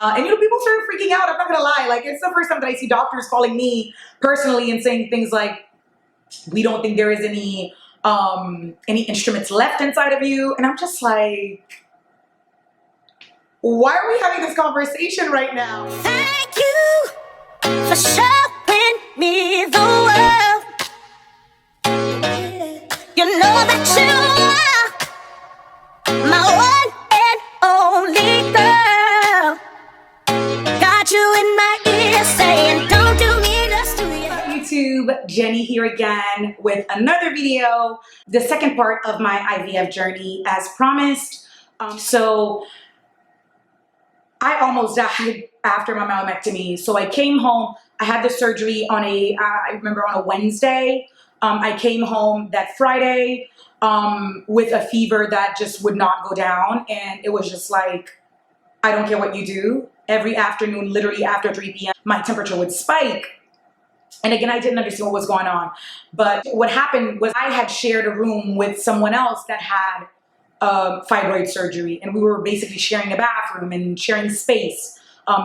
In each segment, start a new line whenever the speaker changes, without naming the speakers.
And people started freaking out. I'm not gonna lie. Like, it's the first time that I see doctors calling me personally and saying things like, "We don't think there is any instruments left inside of you." And I'm just like, why are we having this conversation right now?
Thank you for showing me the world. You know that you are my one and only girl. Got you in my ear saying, don't do me just to you.
YouTube, Jenny here again with another video, the second part of my IVF journey as promised. So I almost died after my myomectomy. So I came home, I had the surgery on I remember on a Wednesday. I came home that Friday with a fever that just would not go down. And it was just like, I don't care what you do. Every afternoon, literally after 3 p.m., my temperature would spike. And again, I didn't understand what was going on. But what happened was I had shared a room with someone else that had fibroid surgery. And we were basically sharing a bathroom and sharing space.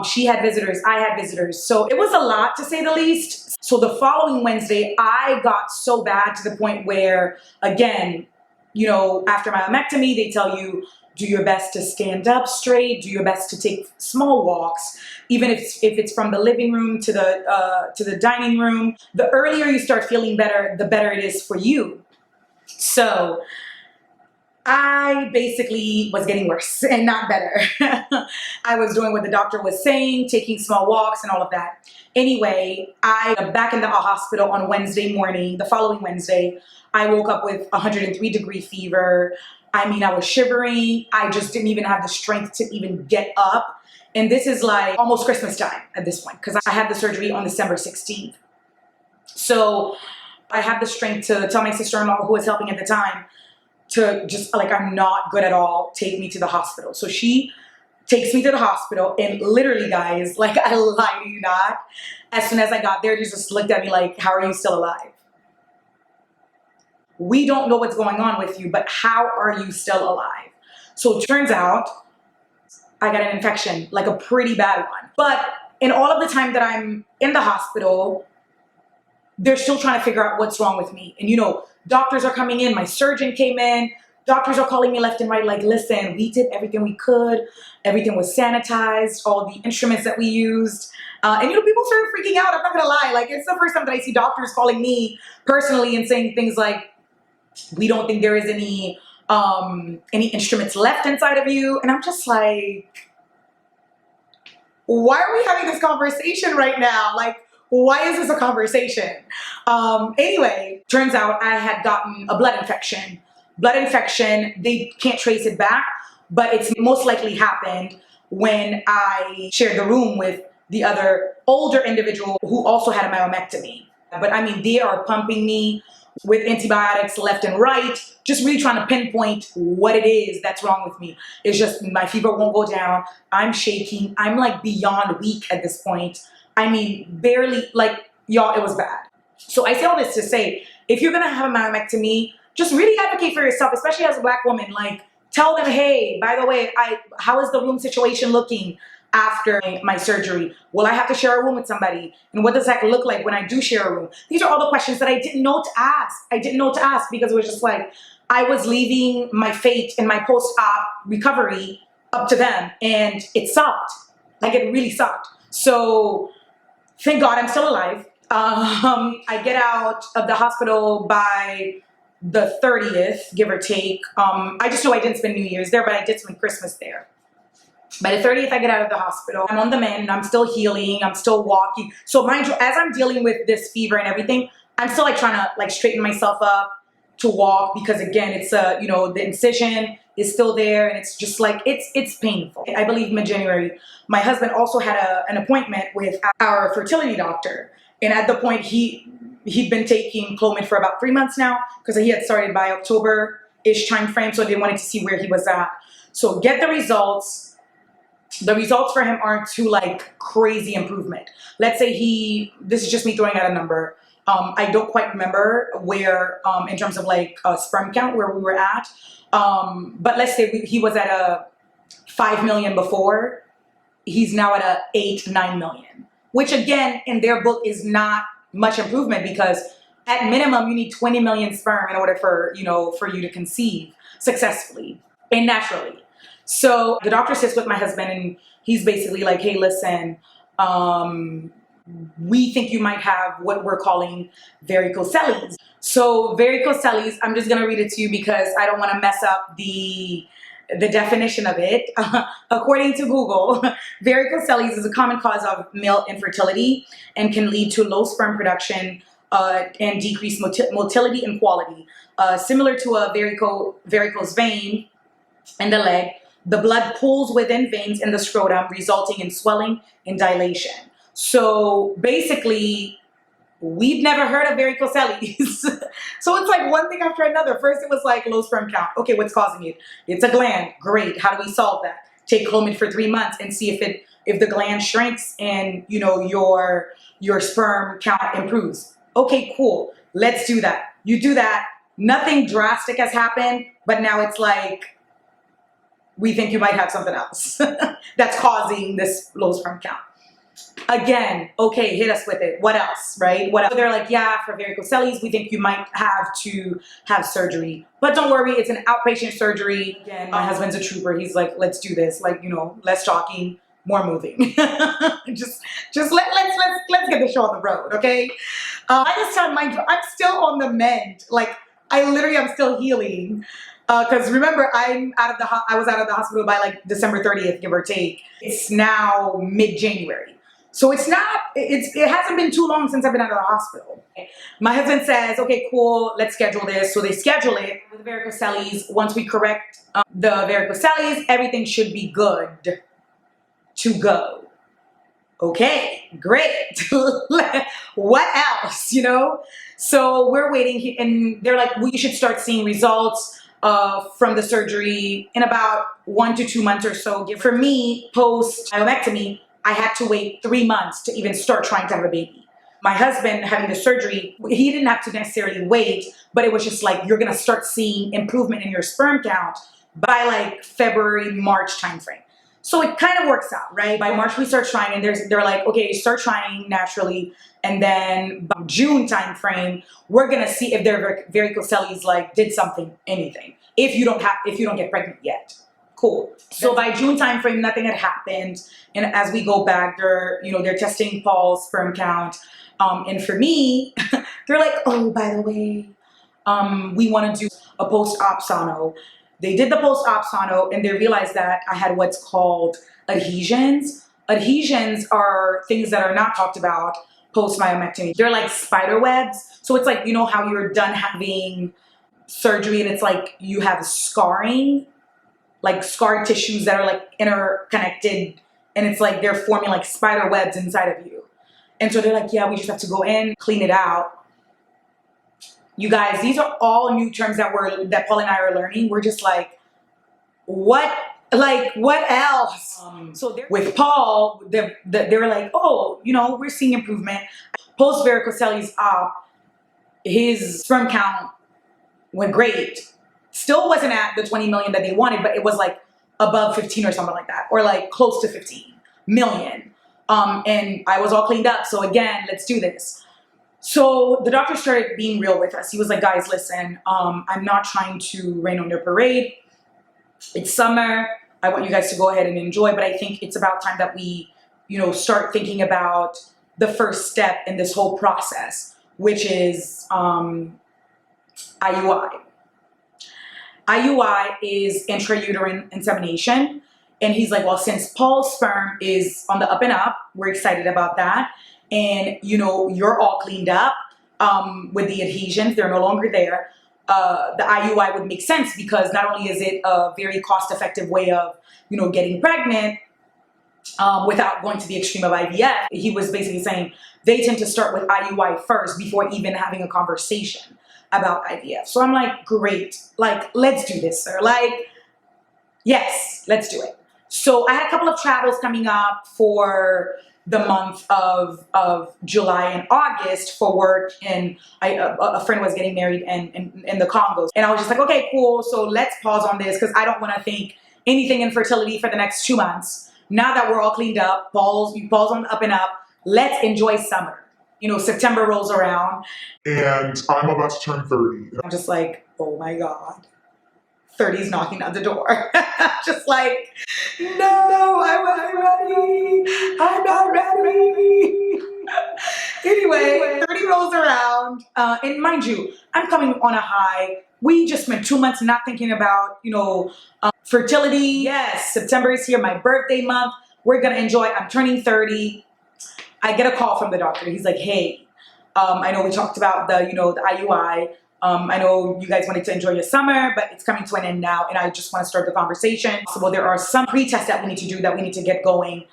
She had visitors, I had visitors. So it was a lot, to say the least. So the following Wednesday, I got so bad to the point where, again, you know, after myomectomy, they tell you, do your best to stand up straight, do your best to take small walks, even if it's from the living room to the dining room. The earlier you start feeling better, the better it is for you. So I basically was getting worse and not better. I was doing what the doctor was saying, taking small walks and all of that. Anyway, I was back in the hospital on Wednesday morning, the following Wednesday. I woke up with 103-degree fever. I mean, I was shivering. I just didn't even have the strength to even get up. And this is like almost Christmas time at this point, because I had the surgery on December 16th. So I had the strength to tell my sister-in-law, who was helping at the time, to just like, I'm not good at all, take me to the hospital. So she takes me to the hospital, and literally, guys, like, I lie to you not, as soon as I got there, they just looked at me like, how are you still alive? We don't know what's going on with you, but how are you still alive? So it turns out I got an infection, like a pretty bad one. But in all of the time that I'm in the hospital, they're still trying to figure out what's wrong with me. And you know, doctors are coming in, my surgeon came in, doctors are calling me left and right, like, listen, we did everything we could. Everything was sanitized, all the instruments that we used. And you know, people started freaking out, I'm not gonna lie. Like, it's the first time that I see doctors calling me personally and saying things like, we don't think there is any instruments left inside of you. And I'm just like, why are we having this conversation right now? Like, why is this a conversation? Anyway, turns out I had gotten a blood infection. Blood infection, they can't trace it back, but it's most likely happened when I shared the room with the other older individual who also had a myomectomy. But I mean, they are pumping me with antibiotics left and right, just really trying to pinpoint what it is that's wrong with me. It's just my fever won't go down. I'm shaking. I'm like beyond weak at this point. I mean, barely, like, y'all, it was bad. So I say all this to say, if you're gonna have a myomectomy, just really advocate for yourself, especially as a Black woman. Like, tell them, hey, by the way, how is the room situation looking after my surgery? Will I have to share a room with somebody? And what does that look like when I do share a room? These are all the questions that I didn't know to ask. I didn't know to ask because it was just like, I was leaving my fate in my post-op recovery up to them, and it sucked. Like, it really sucked. So thank God I'm still alive. I get out of the hospital by the 30th, give or take. I just know I didn't spend New Year's there, but I did spend Christmas there. By the 30th, I get out of the hospital. I'm on the mend, I'm still healing, I'm still walking. So mind you, as I'm dealing with this fever and everything, I'm still like trying to like straighten myself up to walk, because again, it's you know, the incision is still there, and it's just like, it's painful. I believe mid-January, my husband also had an appointment with our fertility doctor. And at the point, he'd been taking Clomid for about 3 months now, because he had started by October-ish time frame, so they wanted to see where he was at. So get the results. The results for him aren't too like crazy improvement. Let's say this is just me throwing out a number. I don't quite remember where, in terms of like sperm count, where we were at. But let's say he was at a 5 million before. he's now at a 8-9 million, which again, in their book is not much improvement, because at minimum, you need 20 million sperm in order for, for you to conceive successfully and naturally. So the doctor sits with my husband and he's basically like, hey, listen, we think you might have what we're calling varicocele. So varicocele, I'm just gonna read it to you because I don't wanna mess up the definition of it. According to Google, varicocele is a common cause of male infertility and can lead to low sperm production and decreased motility and quality. Similar to a varicose vein in the leg, the blood pools within veins in the scrotum, resulting in swelling and dilation. So basically, we've never heard of varicocele. So it's like one thing after another. First it was like low sperm count. Okay, what's causing it? It's a gland. Great. How do we solve that? Take Clomid for 3 months and see if the gland shrinks and your sperm count improves. Okay, cool. Let's do that. You do that. Nothing drastic has happened, but now it's like, we think you might have something else that's causing this low sperm count. Again, okay, hit us with it. What else, right? What else? So they're like, yeah, for varicocele, we think you might have to have surgery. But don't worry, it's an outpatient surgery. Again, my husband's a trooper. He's like, let's do this. Like, less talking, more moving. just let's get the show on the road, okay? By this time, mind you, I'm still on the mend. Like, I'm still healing. Because remember, I was out of the hospital by like December 30th, give or take. It's now mid-January. So it hasn't been too long since I've been out of the hospital. My husband says, okay, cool, let's schedule this. So they schedule it with the varicocele. Once we correct the varicocele, everything should be good to go. Okay, great. What else, So we're waiting, and they're like, well, you should start seeing results from the surgery in about 1 to 2 months or so. For me, post myomectomy, I had to wait 3 months to even start trying to have a baby. My husband having the surgery, he didn't have to necessarily wait, but it was just like, you're gonna start seeing improvement in your sperm count by like February, March timeframe. So it kind of works out, right? By March, we start trying, and they're like, okay, start trying naturally. And then by June timeframe, we're gonna see if their varicocele like did something, anything. If you don't get pregnant yet, cool. So by June timeframe, nothing had happened. And as we go back, they're testing Paul's sperm count. And for me, they're like, oh, by the way, we want to do a post-op sono. They did the post-op sono, and they realized that I had what's called adhesions. Adhesions are things that are not talked about post-myomectomy. They're like spider webs. So it's like, how you're done having surgery and it's like you have scarring, like scar tissues that are like interconnected, and it's like they're forming like spider webs inside of you. And so they're like, yeah, we just have to go in, clean it out. You guys, these are all new terms that Paul and I are learning. We're just like, what else? So with Paul, they were like, oh, we're seeing improvement. Post varicocele up, his sperm count went great. Still wasn't at the 20 million that they wanted, but it was like above 15 or something like that, or like close to 15 million. And I was all cleaned up. So again, let's do this. So the doctor started being real with us. He was like, guys, listen, I'm not trying to rain on your parade. It's summer. I want you guys to go ahead and enjoy, but I think it's about time that we, start thinking about the first step in this whole process, which is IUI. IUI is intrauterine insemination. And he's like, well, since Paul's sperm is on the up and up, we're excited about that. And, you're all cleaned up with the adhesions. They're no longer there. The IUI would make sense because not only is it a very cost-effective way of, getting pregnant without going to the extreme of IVF. He was basically saying they tend to start with IUI first before even having a conversation about IVF. So I'm like, great. Like, let's do this, sir. Like, yes, let's do it. So I had a couple of travels coming up for the month of July and August for work, and a friend was getting married in the Congo. And I was just like, okay, cool. So let's pause on this because I don't want to think anything infertility for the next 2 months. now that we're all cleaned up, Paul's on the up and up, let's enjoy summer. You know, September rolls around.
And I'm about to turn 30.
I'm just like, oh my God. 30's knocking on the door. Just like, no, I wasn't ready. I'm not ready. Anyway, 30 rolls around. And mind you, I'm coming on a high. We just spent 2 months not thinking about, fertility. Yes, September is here, my birthday month. We're going to enjoy. I'm turning 30. I get a call from the doctor. He's like, hey, I know we talked about the IUI. I know you guys wanted to enjoy your summer, but it's coming to an end now, and I just want to start the conversation. So, well, there are some pre-tests that we need to do that we need to get going,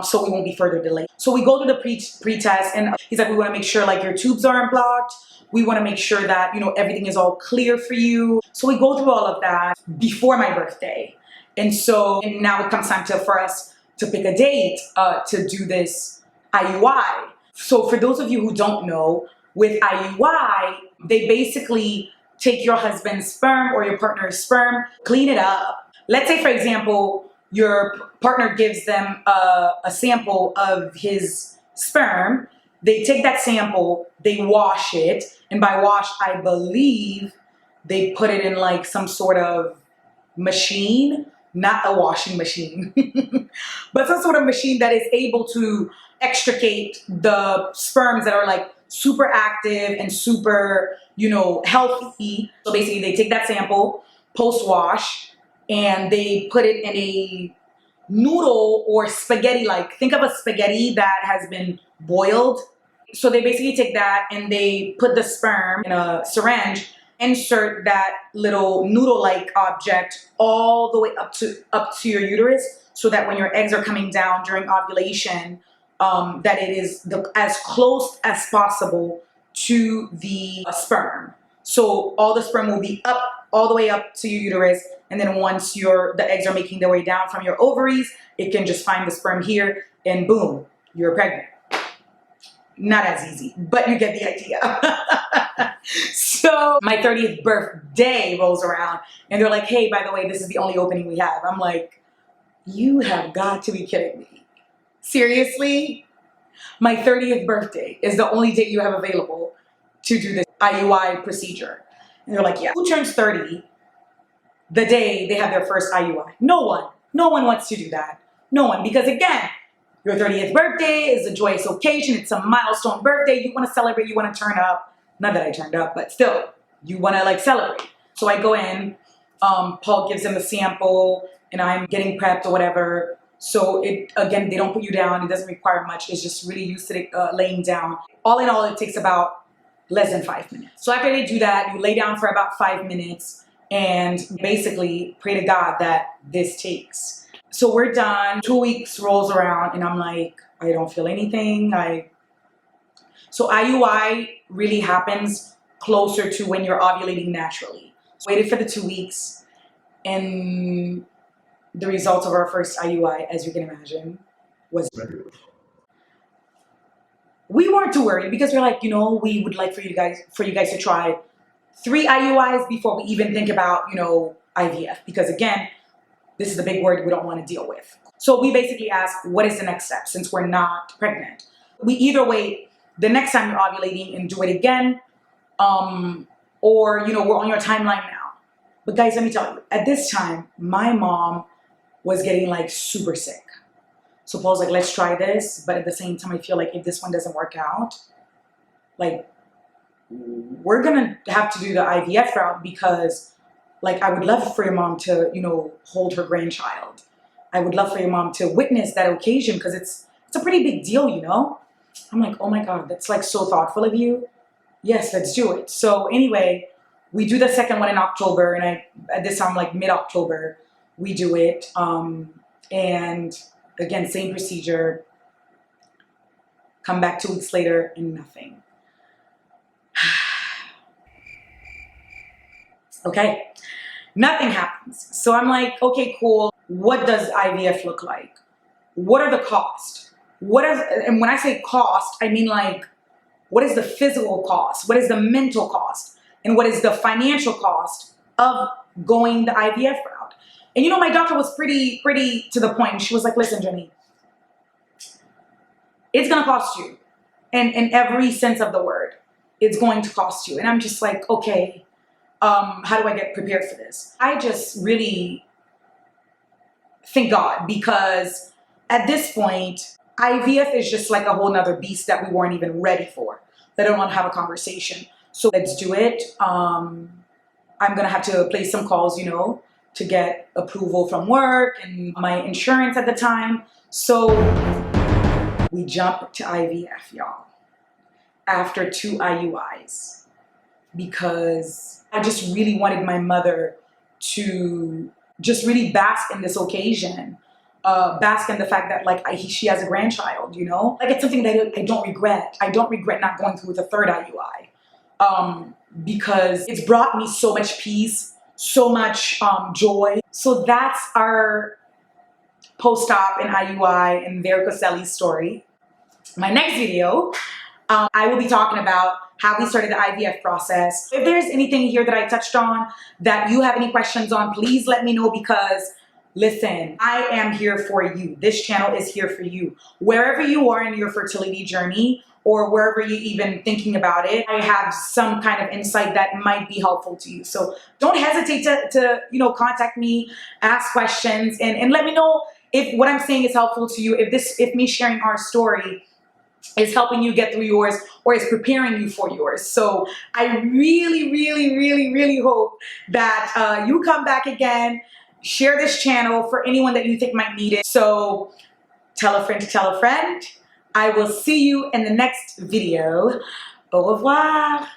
so we won't be further delayed. So we go to the pre-test, and he's like, we want to make sure like your tubes aren't blocked. We want to make sure that, everything is all clear for you. So we go through all of that before my birthday. And now it comes time for us to pick a date to do this IUI. So for those of you who don't know, with IUI, they basically take your husband's sperm or your partner's sperm, clean it up. Let's say, for example, your partner gives them a sample of his sperm. They take that sample, they wash it, and by wash, I believe they put it in like some sort of machine, not a washing machine, but some sort of machine that is able to extricate the sperms that are like super active and super, healthy. So basically they take that sample post-wash and they put it in a noodle or spaghetti, like think of a spaghetti that has been boiled. So they basically take that and they put the sperm in a syringe, insert that little noodle-like object all the way up to your uterus, so that when your eggs are coming down during ovulation, that it is as close as possible to the sperm. So all the sperm will be up all the way up to your uterus, and then once the eggs are making their way down from your ovaries, it can just find the sperm here, and boom, you're pregnant. Not as easy, but you get the idea. So my 30th birthday rolls around, and they're like, hey, by the way, this is the only opening we have. I'm like, you have got to be kidding me. Seriously? My 30th birthday is the only date you have available to do this IUI procedure. And they're like, yeah. Who turns 30 the day they have their first IUI? No one. No one wants to do that. No one. Because again, your 30th birthday is a joyous occasion. It's a milestone birthday. You want to celebrate. You want to turn up. Not that I turned up, but still, you want to like celebrate. So I go in. Paul gives him a sample, and I'm getting prepped or whatever. So again, they don't put you down. It doesn't require much. It's just really used to laying down. All in all, it takes about less than 5 minutes. So after they do that, you lay down for about 5 minutes and basically pray to God that this takes. So we're done. 2 weeks rolls around, and I'm like, I don't feel anything. So IUI really happens closer to when you're ovulating naturally. So waited for the 2 weeks, and the results of our first IUI, as you can imagine, was
Negative.
We weren't too worried because we're like, we would like for you guys to try 3 IUIs before we even think about, IVF. Because again, this is the big word we don't want to deal with. So we basically ask, what is the next step since we're not pregnant? We either wait the next time you're ovulating and do it again, or, we're on your timeline now. But guys, let me tell you, at this time, my mom was getting like super sick. So Paul's like, let's try this. But at the same time, I feel like if this one doesn't work out, like we're going to have to do the IVF route, because like I would love for your mom to, hold her grandchild. I would love for your mom to witness that occasion, because it's a pretty big deal, I'm like, oh my God, that's like so thoughtful of you. Yes, let's do it. So anyway, we do the second one in October, and at this time, like mid-October, we do it. And again, same procedure. Come back 2 weeks later and nothing. Okay, nothing happens. So I'm like, okay, cool. What does IVF look like? What are the costs? And when I say cost, I mean like, what is the physical cost? What is the mental cost? And what is the financial cost of going the IVF route? And you know, my doctor was pretty to the point. She was like, listen, Jenny, it's going to cost you. And in every sense of the word, it's going to cost you. And I'm just like, okay, how do I get prepared for this? I just really thank God, because at this point, IVF is just like a whole nother beast that we weren't even ready for. They don't want to have a conversation. So let's do it. I'm going to have to place some calls, you know, to get approval from work and my insurance at the time. So we jump to IVF, y'all, after 2 IUIs, because I just really wanted my mother to just really bask in this occasion, bask in the fact that like she has a grandchild, you know? Like, it's something that I don't regret. I don't regret not going through with a 3rd IUI, because it's brought me so much peace, so much joy. So that's our post-op in IUI and varicocele story. My next video, I will be talking about how we started the IVF process. If there's anything here that I touched on that you have any questions on, please let me know, because listen, I am here for you. This channel is here for you. Wherever you are in your fertility journey, or wherever you're even thinking about it, I have some kind of insight that might be helpful to you. So don't hesitate to you know, contact me, ask questions, and let me know if what I'm saying is helpful to you, if me sharing our story is helping you get through yours or is preparing you for yours. So I really hope that you come back again, share this channel for anyone that you think might need it. So tell a friend to tell a friend. I will see you in the next video. Au revoir.